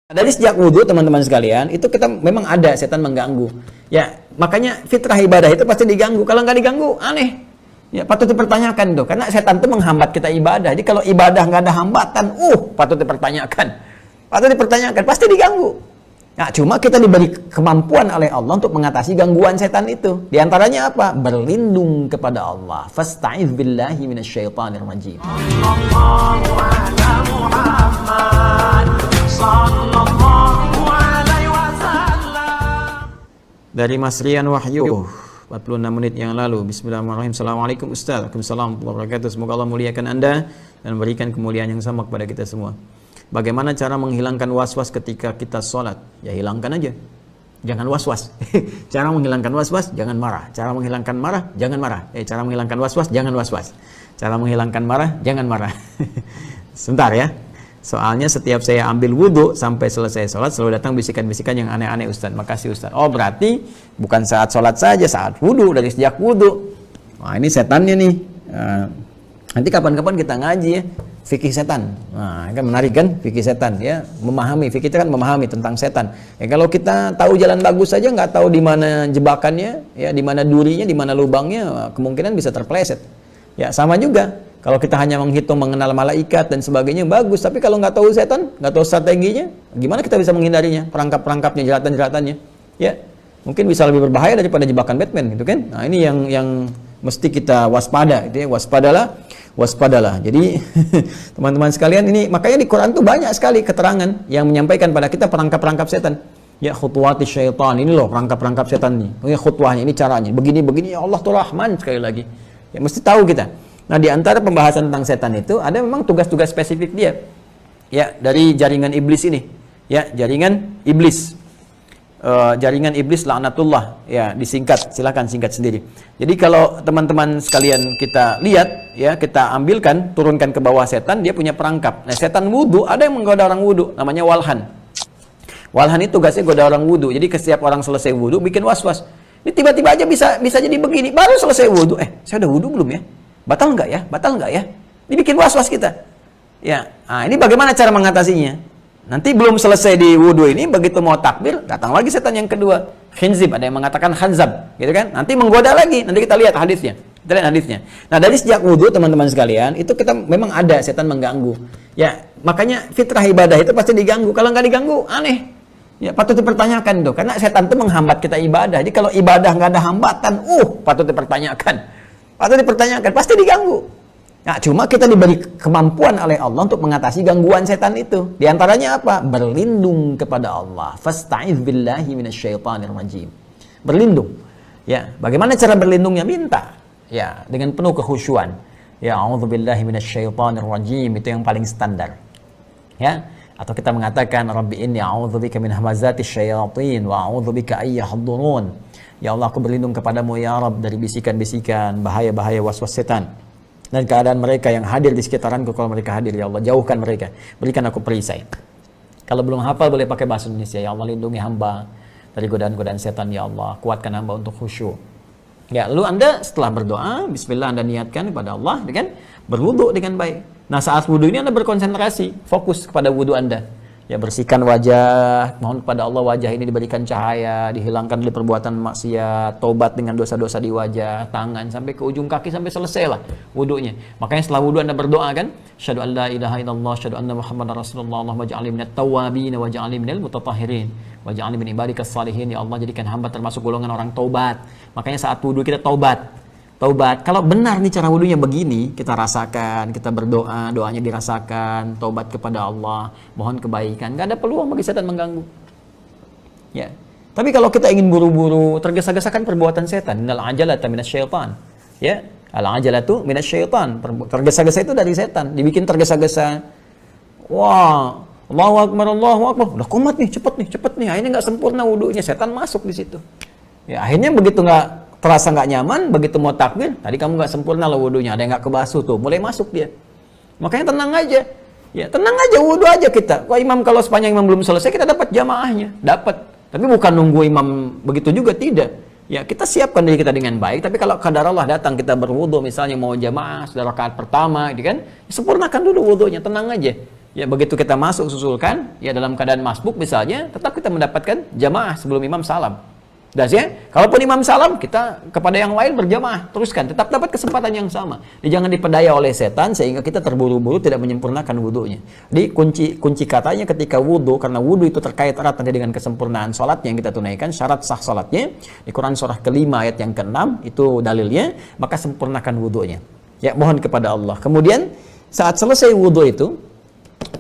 Dari sejak wudhu teman-teman sekalian, itu kita memang ada setan mengganggu. Ya, makanya fitrah ibadah itu pasti diganggu. Kalau nggak diganggu, aneh. Ya, patut dipertanyakan tuh. Karena setan itu menghambat kita ibadah. Jadi kalau ibadah nggak ada hambatan, patut dipertanyakan. Patut dipertanyakan, pasti diganggu. Nah, cuma kita diberi kemampuan oleh Allah untuk mengatasi gangguan setan itu. Di antaranya apa? Berlindung kepada Allah. Fasta'iz billahi minasyaitonir rajim. Dari Mas Rian Wahyu 46 menit yang lalu. Bismillahirrahmanirrahim. Assalamualaikum Ustaz. Waalaikumsalam warahmatullahi wabarakatuh. Semoga Allah muliakan Anda dan berikan kemuliaan yang sama kepada kita semua. Bagaimana cara menghilangkan was-was ketika kita sholat? Ya hilangkan aja. Jangan was-was. Cara menghilangkan was-was, jangan marah. Cara menghilangkan marah, jangan marah. Cara menghilangkan was-was, jangan was-was. Cara menghilangkan marah, jangan marah. Sebentar ya. Soalnya setiap saya ambil wudhu sampai selesai sholat selalu datang bisikan-bisikan yang aneh-aneh Ustaz. Makasih Ustaz. Oh berarti bukan saat sholat saja, saat wudhu, dari sejak wudhu. Wah ini setannya nih. Nanti kapan-kapan kita ngaji ya fikih setan. Nah kan menarik kan fikih setan ya. Memahami, fikih itu kan memahami tentang setan. Ya kalau kita tahu jalan bagus saja nggak tahu di mana jebakannya, ya di mana durinya, di mana lubangnya, kemungkinan bisa terpeleset. Ya sama juga. Kalau kita hanya menghitung mengenal malaikat dan sebagainya bagus, tapi kalau nggak tahu setan, nggak tahu strateginya, gimana kita bisa menghindarinya, perangkap-perangkapnya, jeratan-jeratannya? Ya, mungkin bisa lebih berbahaya daripada jebakan Batman, gitu kan? Nah ini yang mesti kita waspada, gitu ya, waspadalah. Jadi teman-teman sekalian ini makanya di Quran tuh banyak sekali keterangan yang menyampaikan pada kita perangkap-perangkap setan. Ya khutwati syaitan, ini loh perangkap-perangkap setan nih. Ya khutwahnya, ini caranya. Begini ya Allah tuh Rahman sekali lagi. Ya mesti tahu kita. Nah, di antara pembahasan tentang setan itu ada memang tugas-tugas spesifik dia. Ya, dari jaringan iblis ini. Ya, jaringan iblis. Jaringan iblis laknatullah. Ya, disingkat, silakan singkat sendiri. Jadi kalau teman-teman sekalian kita lihat, ya, kita ambilkan, turunkan ke bawah setan, dia punya perangkap. Nah, setan wudu, ada yang menggoda orang wudu, namanya walhan. Walhan itu tugasnya goda orang wudu. Jadi setiap orang selesai wudu bikin was-was. Ini tiba-tiba aja bisa jadi begini. Baru selesai wudu, saya udah wudu belum ya? Batal nggak ya? Batal nggak ya? Ini bikin was-was kita. Ya, nah ini bagaimana cara mengatasinya? Nanti belum selesai di wudhu ini, begitu mau takbir, datang lagi setan yang kedua. Khinzib, ada yang mengatakan khanzab, gitu kan? Nanti menggoda lagi. Nanti kita lihat hadisnya. Kita lihat hadisnya. Nah, dari sejak wudhu teman-teman sekalian, itu kita memang ada setan mengganggu. Ya, makanya fitrah ibadah itu pasti diganggu. Kalau nggak diganggu, aneh. Ya, patut dipertanyakan tuh. Karena setan itu menghambat kita ibadah. Jadi kalau ibadah nggak ada hambatan, patut dipertanyakan. Atau dipertanyakan, pasti diganggu. Nah, cuma kita diberi kemampuan oleh Allah untuk mengatasi gangguan setan itu. Di antaranya apa? Berlindung kepada Allah. Fasta'iz billahi minasyaitonir rajim. Berlindung. Ya, bagaimana cara berlindungnya? Minta. Ya, dengan penuh kekhusyuan. Ya, a'udzubillahi minasyaitonir rajim, itu yang paling standar. Ya, atau kita mengatakan Rabbi inni a'udzubika min hamazati syayatin wa a'udzubika ay yahdurun. Ya Allah, aku berlindung kepadamu ya Rabb dari bisikan-bisikan, bahaya-bahaya was-was setan. Dan keadaan mereka yang hadir di sekitaranku kalau mereka hadir, ya Allah, jauhkan mereka. Berikan aku perisai. Kalau belum hafal boleh pakai bahasa Indonesia. Ya Allah, lindungi hamba dari godaan-godaan setan, ya Allah. Kuatkan hamba untuk khusyuk. Ya, lalu Anda setelah berdoa, bismillah Anda niatkan kepada Allah, dengan berwudu dengan baik. Nah, saat wudu ini Anda berkonsentrasi, fokus kepada wudu Anda. Ya, bersihkan wajah, mohon kepada Allah wajah ini diberikan cahaya, dihilangkan dari perbuatan maksiat, tobat dengan dosa-dosa di wajah, tangan, sampai ke ujung kaki, sampai selesai lah wudunya. Makanya setelah wudu Anda berdoa kan, syahadu an la ilaha illallah, syahadu anna muhammadar rasulullah, Allahumma ja'alni minat tawwabin wa ja'alni minal mutatahhirin wa ja'alni min ibadikas salihin. Ya Allah, jadikan hamba termasuk golongan orang taubat. Makanya saat wudu kita taubat. Kalau benar nih cara wudunya begini, kita rasakan, kita berdoa, doanya dirasakan, taubat kepada Allah, mohon kebaikan, nggak ada peluang bagi setan mengganggu. Ya. Tapi kalau kita ingin buru-buru, tergesa-gesa kan perbuatan setan. Innal ajalata minasyaitan. Ya, al-ajalatu minasyaitan. Tergesa-gesa itu dari setan, dibikin tergesa-gesa. Wah, Allahu akbar, Allahu akbar. Udah kumat nih, cepet nih. Akhirnya nggak sempurna wudunya, setan masuk di situ. Ya, akhirnya begitu terasa nggak nyaman, begitu mau takbir, tadi kamu nggak sempurna loh wudunya, ada yang nggak kebasuh tuh, mulai masuk dia. Makanya tenang aja, ya tenang aja, wudu aja kita. Wah imam kalau sepanjang imam belum selesai, kita dapat jamaahnya, dapat. Tapi bukan nunggu imam begitu juga, tidak. Ya kita siapkan diri kita dengan baik, tapi kalau kadar Allah datang kita berwudu, misalnya mau jamaah, sudah rakaat pertama, gitu kan, sempurnakan dulu wudunya, tenang aja. Ya, begitu kita masuk susulkan, ya dalam keadaan masbuk misalnya, tetap kita mendapatkan jamaah sebelum imam salam. Dan ya, kalaupun imam salam, kita kepada yang lain berjamaah, teruskan, tetap dapat kesempatan yang sama. Jadi, jangan dipedaya oleh setan sehingga kita terburu-buru tidak menyempurnakan wudunya. Di kunci katanya ketika wudu, karena wudu itu terkait erat nanti dengan kesempurnaan salat yang kita tunaikan, syarat sah salatnya di Quran surah ke-5 ayat yang ke-6 itu dalilnya, maka sempurnakan wudunya. Ya, mohon kepada Allah. Kemudian saat selesai wudu itu,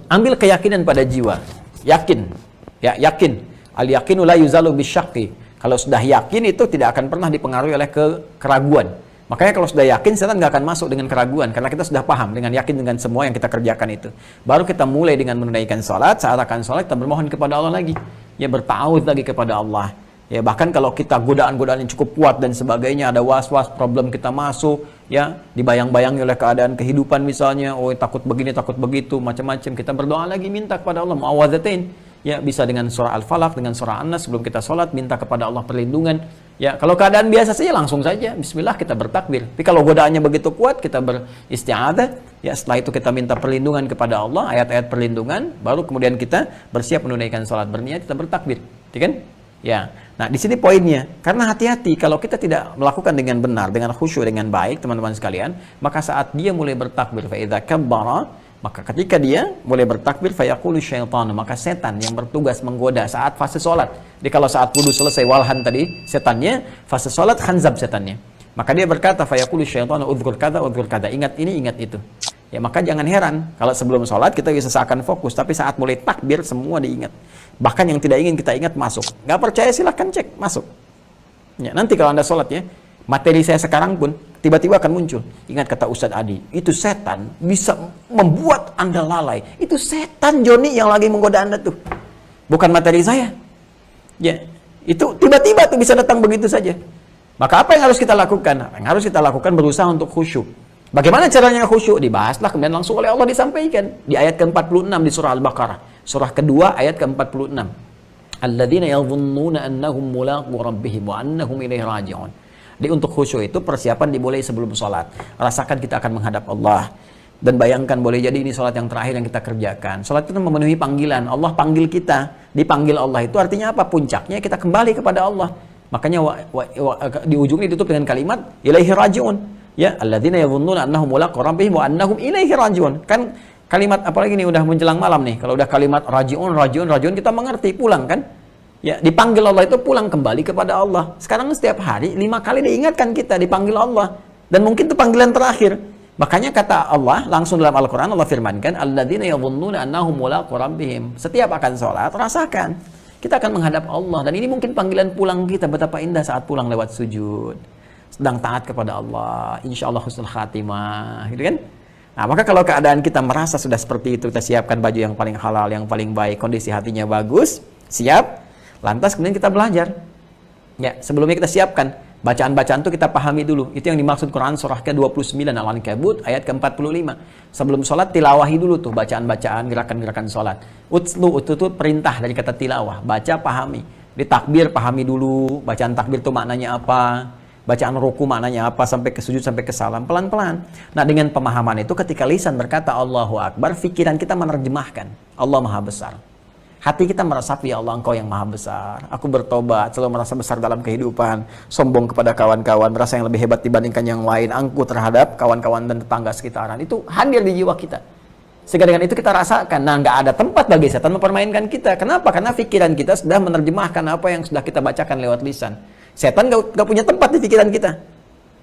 ambil keyakinan pada jiwa. Yakin. Ya, yakin. Al-yaqinu la yuzalu bisyaqi. Kalau sudah yakin itu tidak akan pernah dipengaruhi oleh keraguan. Makanya kalau sudah yakin, setan nggak akan masuk dengan keraguan. Karena kita sudah paham dengan yakin dengan semua yang kita kerjakan itu. Baru kita mulai dengan menunaikan salat. Saat akan salat, kita bermohon kepada Allah lagi. Ya, berta'awudz lagi kepada Allah. Ya, bahkan kalau kita godaan-godaan yang cukup kuat dan sebagainya, ada was-was, problem kita masuk, ya, dibayang-bayangi oleh keadaan kehidupan misalnya, oh takut begini, takut begitu, macam-macam. Kita berdoa lagi, minta kepada Allah, mu'awwadzatain. Ya, bisa dengan surah Al-Falaq, dengan surah An-Nas sebelum kita sholat, minta kepada Allah perlindungan. Ya, kalau keadaan biasa saja langsung saja bismillah kita bertakbir. Tapi kalau godaannya begitu kuat, kita beristi'adzah. Ya, setelah itu kita minta perlindungan kepada Allah, ayat-ayat perlindungan, baru kemudian kita bersiap menunaikan sholat, berniat kita bertakbir. Ya kan? Ya. Nah, di sini poinnya. Karena hati-hati kalau kita tidak melakukan dengan benar, dengan khusyuk, dengan baik, teman-teman sekalian, maka saat dia mulai bertakbir, fa idza kabbara, maka ketika dia mulai bertakbir, fayaqulu syaitanu, maka setan yang bertugas menggoda saat fase sholat. Jadi kalau saat wudu selesai walhan tadi, setannya, fase sholat khanzab setannya. Maka dia berkata, fayaqulu syaitanu udhkur kada, ingat ini, ingat itu. Ya, maka jangan heran, kalau sebelum sholat kita bisa seakan fokus, tapi saat mulai takbir semua diingat. Bahkan yang tidak ingin kita ingat masuk. Nggak percaya silahkan cek, masuk. Ya, nanti kalau Anda sholat ya, materi saya sekarang pun tiba-tiba akan muncul. Ingat kata Ustadz Adi, itu setan bisa membuat Anda lalai. Itu setan Joni yang lagi menggoda Anda tuh. Bukan materi saya. Ya, itu tiba-tiba tuh bisa datang begitu saja. Maka apa yang harus kita lakukan? Yang harus kita lakukan berusaha untuk khusyuk. Bagaimana caranya khusyuk? Dibahaslah kemudian langsung oleh Allah disampaikan. Di ayat ke-46 di surah Al-Baqarah. Surah kedua ayat ke-46. Alladzina yadhunnuna annahum mulaqu rabbihim wa annahum ilaihi raji'un. Jadi untuk khusyuk itu persiapan dimulai sebelum sholat. Rasakan kita akan menghadap Allah. Dan bayangkan boleh jadi ini sholat yang terakhir yang kita kerjakan. Sholat itu memenuhi panggilan. Allah panggil kita. Dipanggil Allah itu artinya apa? Puncaknya kita kembali kepada Allah. Makanya di ujungnya ditutup dengan kalimat ilaihi raji'un. Ya, alladzina yadhunnuna annahum mulaqu rabbihim wa annahum ilaihi raji'un. Kan kalimat apalagi nih udah menjelang malam nih. Kalau udah kalimat raji'un kita mengerti pulang kan? Ya, dipanggil Allah itu pulang kembali kepada Allah. Sekarang setiap hari 5 kali diingatkan kita dipanggil Allah. Dan mungkin itu panggilan terakhir. Makanya kata Allah langsung dalam Al-Quran Allah firmankan, alladzina yadhunnuna annahum mulaqu rabbihim. Setiap akan sholat rasakan kita akan menghadap Allah. Dan ini mungkin panggilan pulang kita. Betapa indah saat pulang lewat sujud, sedang taat kepada Allah, insya Allah husnul khatimah, gitu kan? Nah, maka kalau keadaan kita merasa sudah seperti itu, kita siapkan baju yang paling halal, yang paling baik, kondisi hatinya bagus, siap. Lantas kemudian kita belajar. Ya, sebelumnya kita siapkan. Bacaan-bacaan itu kita pahami dulu. Itu yang dimaksud Quran surah ke-29 Al-Ankabut ayat ke-45. Sebelum sholat tilawahi dulu tuh bacaan-bacaan, gerakan-gerakan sholat. Utlu, itu perintah dari kata tilawah. Baca, pahami. Di takbir, pahami dulu. Bacaan takbir itu maknanya apa. Bacaan ruku maknanya apa. Sampai ke sujud, sampai ke salam. Pelan-pelan. Nah, dengan pemahaman itu ketika lisan berkata Allahu Akbar, pikiran kita menerjemahkan. Allah Maha Besar. Hati kita meresapi, ya Allah Engkau yang Maha Besar. Aku bertobat, selalu merasa besar dalam kehidupan. Sombong kepada kawan-kawan, merasa yang lebih hebat dibandingkan yang lain. Angkuh terhadap kawan-kawan dan tetangga sekitaran. Itu hadir di jiwa kita. Sehingga dengan itu kita rasakan. Nah, nggak ada tempat bagi setan mempermainkan kita. Kenapa? Karena pikiran kita sudah menerjemahkan apa yang sudah kita bacakan lewat lisan. Setan nggak punya tempat di pikiran kita.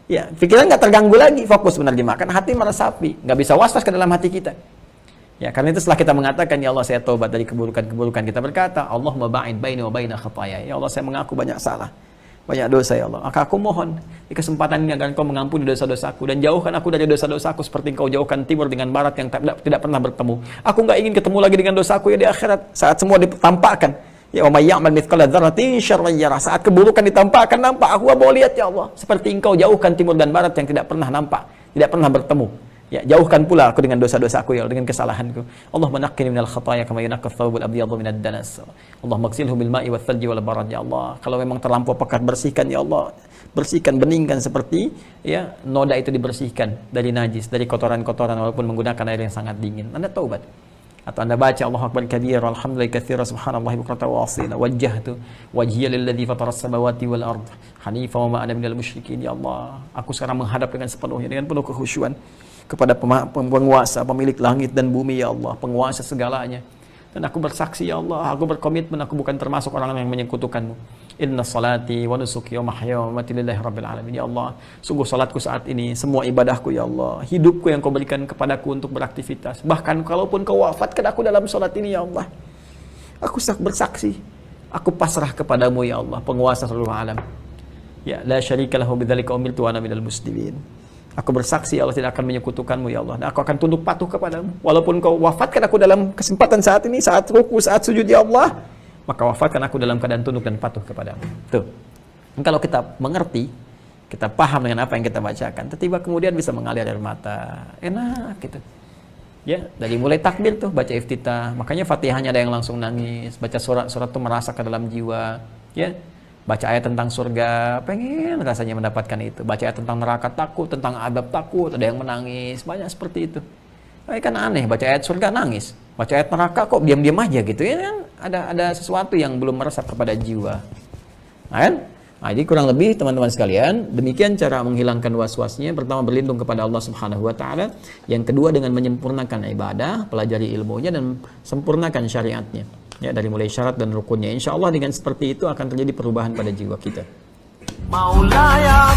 Ya, pikiran nggak terganggu lagi. Fokus menerjemahkan, hati meresapi. Nggak bisa was-was ke dalam hati kita. Ya, karena itu setelah kita mengatakan, ya Allah saya taubat dari keburukan-keburukan, kita berkata, Allahumma ba'id baini wa baina khataya. Ya Allah saya mengaku banyak salah, banyak dosa ya Allah. Maka aku mohon di kesempatan ini agar Engkau mengampuni dosa-dosaku dan jauhkan aku dari dosa-dosaku seperti Engkau jauhkan timur dengan barat yang tidak pernah bertemu. Aku nggak ingin ketemu lagi dengan dosaku ya di akhirat saat semua ditampakkan. Ya wa may ya'mal mithqala dzarratin syarran yarah. Saat keburukan ditampakkan nampak, aku mau lihat ya Allah. Seperti Engkau jauhkan timur dan barat yang tidak pernah nampak, tidak pernah bertemu. Ya, jauhkan pula aku dengan dosa-dosaku ya Allah, dengan kesalahanku. Allahumma naqqini minal khataaya kama yunqqa ath-thawbul abyadu minad danas. Allahumma ighsilhu bil ma'i wath thalji wal barad ya Allah. Kalau memang terlampau pekat bersihkan ya Allah. Bersihkan, beningkan seperti ya noda itu dibersihkan dari najis, dari kotoran-kotoran walaupun menggunakan air yang sangat dingin. Anda taubat. Atau Anda baca Allahu Akbar kabira, alhamdulillah katsira, subhanallahi bukratan wa asila, wajjahtu wajhiya lilladzi fataras samawati wal ard hanifa wa ma ana minal musyrikin. Ya Allah, aku sekarang menghadap dengan sepenuhnya, dengan penuh kekhusyuan kepada penguasa, pemilik langit dan bumi, ya Allah, penguasa segalanya. Dan aku bersaksi, ya Allah, aku berkomitmen, aku bukan termasuk orang yang menyekutukanmu. Inna salati wa nusuki wa mahya wa mamati lillahi rabbil alamin. Ya Allah, sungguh salatku saat ini, semua ibadahku, ya Allah, hidupku yang kau berikan kepadaku untuk beraktivitas. Bahkan kalaupun kau wafatkan aku dalam salat ini, ya Allah, aku bersaksi, aku pasrah kepadamu, ya Allah, penguasa seluruh alam. Ya, la syarika lahu bidzalika umirtu wa ana minal muslimin. Aku bersaksi, Allah tidak akan menyekutukanmu, ya Allah, dan aku akan tunduk patuh kepadamu. Walaupun kau wafatkan aku dalam kesempatan saat ini, saat ruku, saat sujud, ya Allah, maka wafatkan aku dalam keadaan tunduk dan patuh kepadamu. Tuh. Dan kalau kita mengerti, kita paham dengan apa yang kita bacakan, tiba-tiba kemudian bisa mengalir air mata. Enak gitu. Ya, dari mulai takbir tuh, baca iftitah. Makanya Fatihahnya ada yang langsung nangis, baca surat-surat tuh merasa ke dalam jiwa, ya. Baca ayat tentang surga, pengen rasanya mendapatkan itu. Baca ayat tentang neraka takut, tentang adab takut, ada yang menangis, banyak seperti itu. Kan aneh, baca ayat surga nangis, baca ayat neraka kok diam-diam aja gitu, ya kan? Ada sesuatu yang belum meresap kepada jiwa. Nah, kan? Nah, jadi kurang lebih teman-teman sekalian, demikian cara menghilangkan was-wasnya. Pertama, berlindung kepada Allah Subhanahu wa taala. Yang kedua, dengan menyempurnakan ibadah, pelajari ilmunya dan sempurnakan syariatnya. Ya, dari mulai syarat dan rukunnya. Insya Allah dengan seperti itu akan terjadi perubahan pada jiwa kita. Maulaya